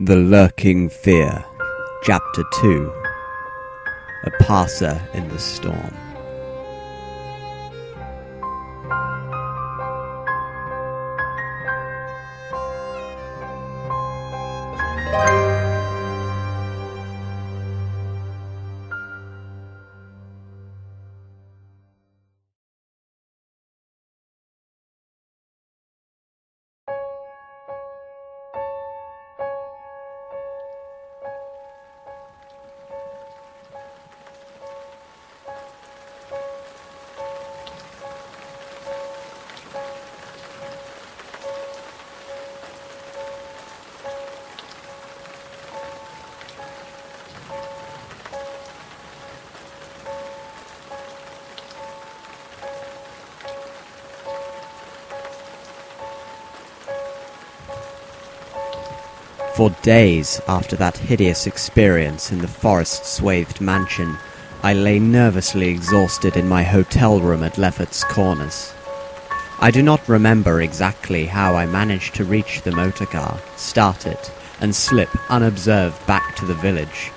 The Lurking Fear, Chapter 2. A Passer in the Storm. For days after that hideous experience in the forest-swathed mansion, I lay nervously exhausted in my hotel room at Lefferts Corners. I do not remember exactly how I managed to reach the motorcar, start it, and slip unobserved back to the village,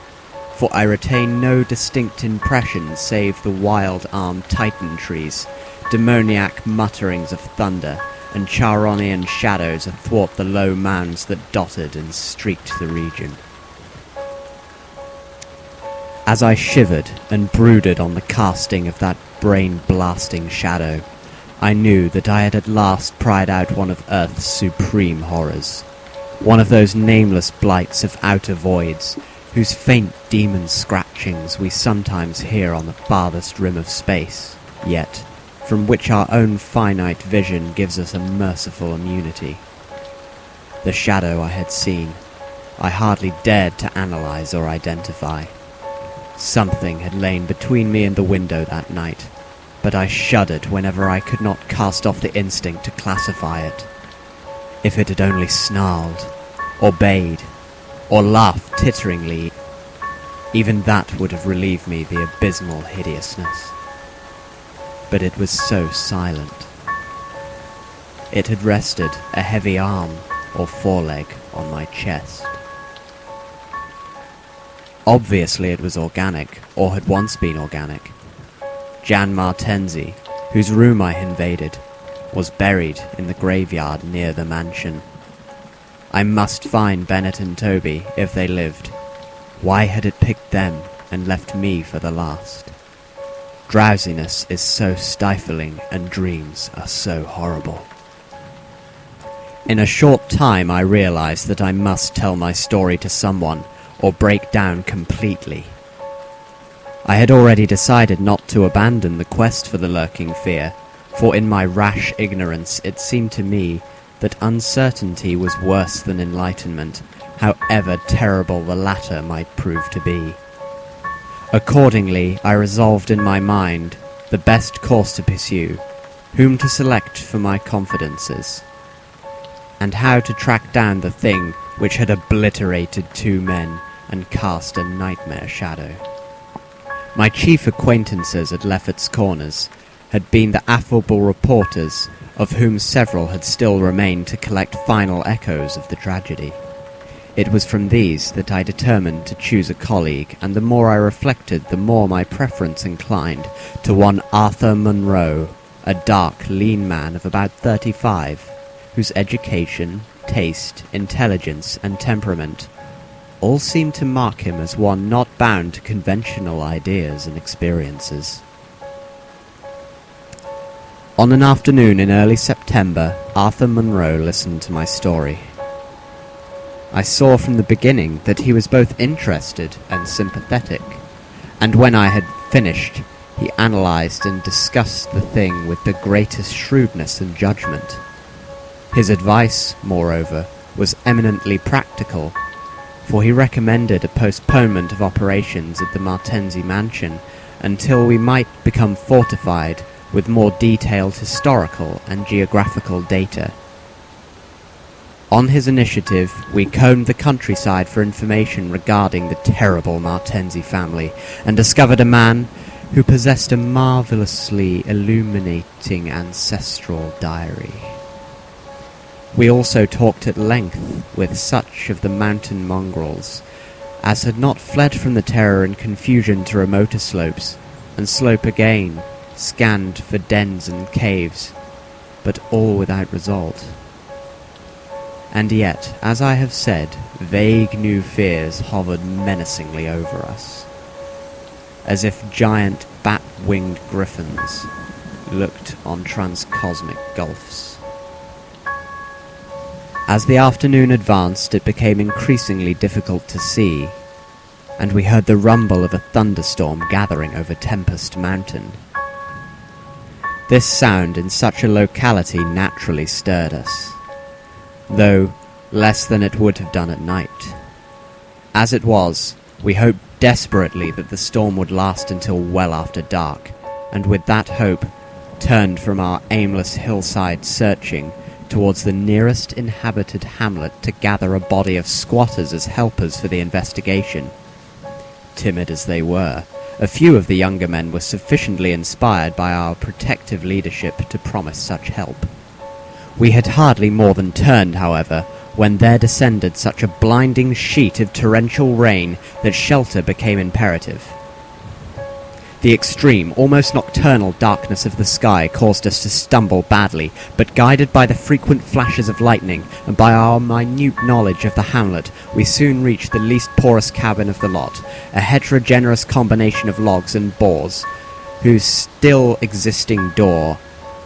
for I retain no distinct impression save the wild-armed titan trees, demoniac mutterings of thunder, and Charonian shadows athwart the low mounds that dotted and streaked the region. As I shivered and brooded on the casting of that brain-blasting shadow, I knew that I had at last pried out one of Earth's supreme horrors, one of those nameless blights of outer voids, whose faint demon scratchings we sometimes hear on the farthest rim of space, yet from which our own finite vision gives us a merciful immunity. The shadow I had seen, I hardly dared to analyze or identify. Something had lain between me and the window that night, but I shuddered whenever I could not cast off the instinct to classify it. If it had only snarled, or bayed, or laughed titteringly, even that would have relieved me the abysmal hideousness. But it was so silent. It had rested a heavy arm or foreleg on my chest. Obviously it was organic, or had once been organic. Jan Martensi, whose room I invaded, was buried in the graveyard near the mansion. I must find Bennett and Toby if they lived. Why had it picked them and left me for the last? Drowsiness is so stifling and dreams are so horrible. In a short time I realized that I must tell my story to someone or break down completely. I had already decided not to abandon the quest for the lurking fear, for in my rash ignorance it seemed to me that uncertainty was worse than enlightenment, however terrible the latter might prove to be. Accordingly, I resolved in my mind the best course to pursue, whom to select for my confidences, and how to track down the thing which had obliterated two men and cast a nightmare shadow. My chief acquaintances at Lefferts Corners had been the affable reporters, of whom several had still remained to collect final echoes of the tragedy. It was from these that I determined to choose a colleague, and the more I reflected, the more my preference inclined to one Arthur Monroe, a dark, lean man of about 35, whose education, taste, intelligence, and temperament all seemed to mark him as one not bound to conventional ideas and experiences. On an afternoon in early September, Arthur Monroe listened to my story. I saw from the beginning that he was both interested and sympathetic, and when I had finished, he analyzed and discussed the thing with the greatest shrewdness and judgment. His advice, moreover, was eminently practical, for he recommended a postponement of operations at the Martensi mansion until we might become fortified with more detailed historical and geographical data. On his initiative, we combed the countryside for information regarding the terrible Martensi family, and discovered a man who possessed a marvelously illuminating ancestral diary. We also talked at length with such of the mountain mongrels as had not fled from the terror and confusion to remoter slopes, and slope again, scanned for dens and caves, but all without result. And yet, as I have said, vague new fears hovered menacingly over us, as if giant bat-winged griffins looked on transcosmic gulfs. As the afternoon advanced, it became increasingly difficult to see, and we heard the rumble of a thunderstorm gathering over Tempest Mountain. This sound in such a locality naturally stirred us, though less than it would have done at night. As it was, we hoped desperately that the storm would last until well after dark, and with that hope turned from our aimless hillside searching towards the nearest inhabited hamlet to gather a body of squatters as helpers for the investigation. Timid as they were, a few of the younger men were sufficiently inspired by our protective leadership to promise such help. We had hardly more than turned, however, when there descended such a blinding sheet of torrential rain that shelter became imperative. The extreme, almost nocturnal darkness of the sky caused us to stumble badly, but guided by the frequent flashes of lightning and by our minute knowledge of the hamlet, we soon reached the least porous cabin of the lot, a heterogeneous combination of logs and boards, whose still existing door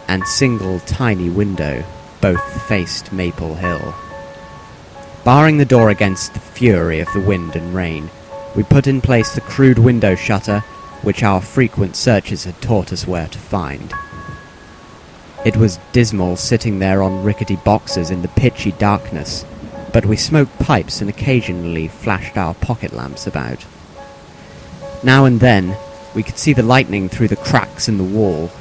and single tiny window both faced Maple Hill. Barring the door against the fury of the wind and rain, we put in place the crude window shutter which our frequent searches had taught us where to find. It was dismal sitting there on rickety boxes in the pitchy darkness, but we smoked pipes and occasionally flashed our pocket lamps about. Now and then we could see the lightning through the cracks in the wall.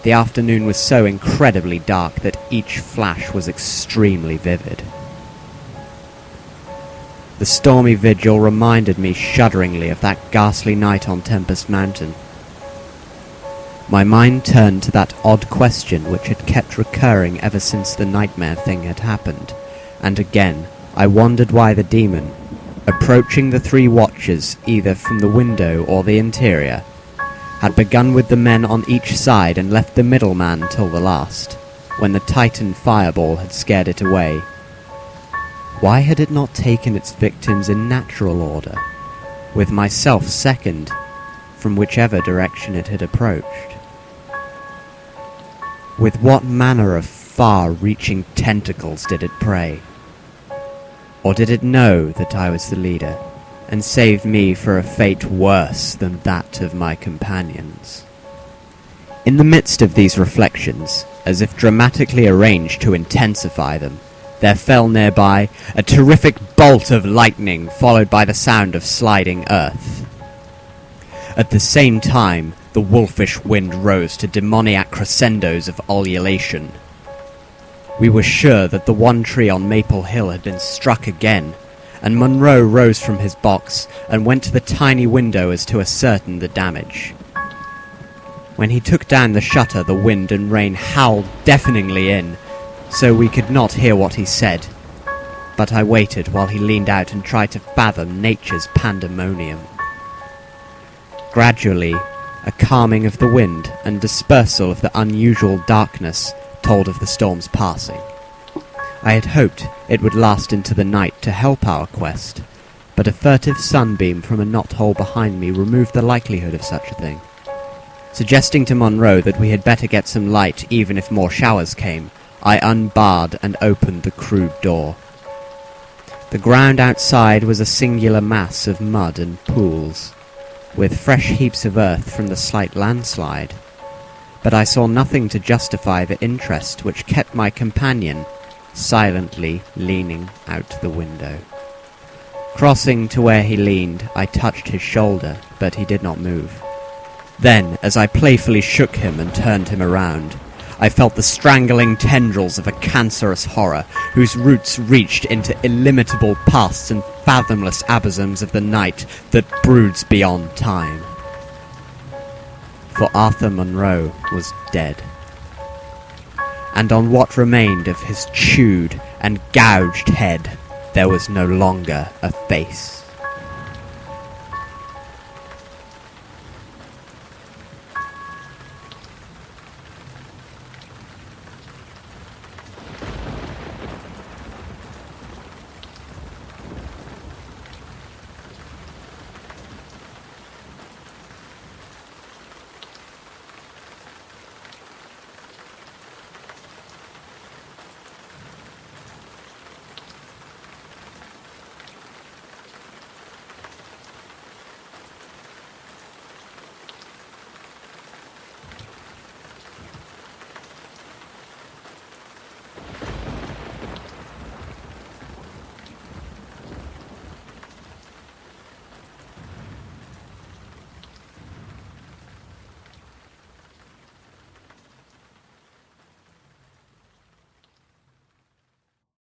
The afternoon was so incredibly dark that each flash was extremely vivid. The stormy vigil reminded me shudderingly of that ghastly night on Tempest Mountain. My mind turned to that odd question which had kept recurring ever since the nightmare thing had happened, and again I wondered why the demon, approaching the three watchers either from the window or the interior, had begun with the men on each side and left the middleman till the last, when the Titan fireball had scared it away. Why had it not taken its victims in natural order, with myself second, from whichever direction it had approached? With what manner of far-reaching tentacles did it prey? Or did it know that I was the leader, and save me for a fate worse than that of my companions? In the midst of these reflections, as if dramatically arranged to intensify them, there fell nearby a terrific bolt of lightning, followed by the sound of sliding earth. At the same time, the wolfish wind rose to demoniac crescendos of ululation. We were sure that the one tree on Maple Hill had been struck again, and Monroe rose from his box and went to the tiny window as to ascertain the damage. When he took down the shutter, the wind and rain howled deafeningly in, so we could not hear what he said, but I waited while he leaned out and tried to fathom nature's pandemonium. Gradually, a calming of the wind and dispersal of the unusual darkness told of the storm's passing. I had hoped it would last into the night to help our quest, but a furtive sunbeam from a knothole behind me removed the likelihood of such a thing. Suggesting to Monroe that we had better get some light even if more showers came, I unbarred and opened the crude door. The ground outside was a singular mass of mud and pools, with fresh heaps of earth from the slight landslide, but I saw nothing to justify the interest which kept my companion silently leaning out the window. Crossing to where he leaned, I touched his shoulder, but he did not move. Then, as I playfully shook him and turned him around, I felt the strangling tendrils of a cancerous horror, whose roots reached into illimitable pasts and fathomless abysms of the night that broods beyond time. For Arthur Monroe was dead. and on what remained of his chewed and gouged head there was no longer a face.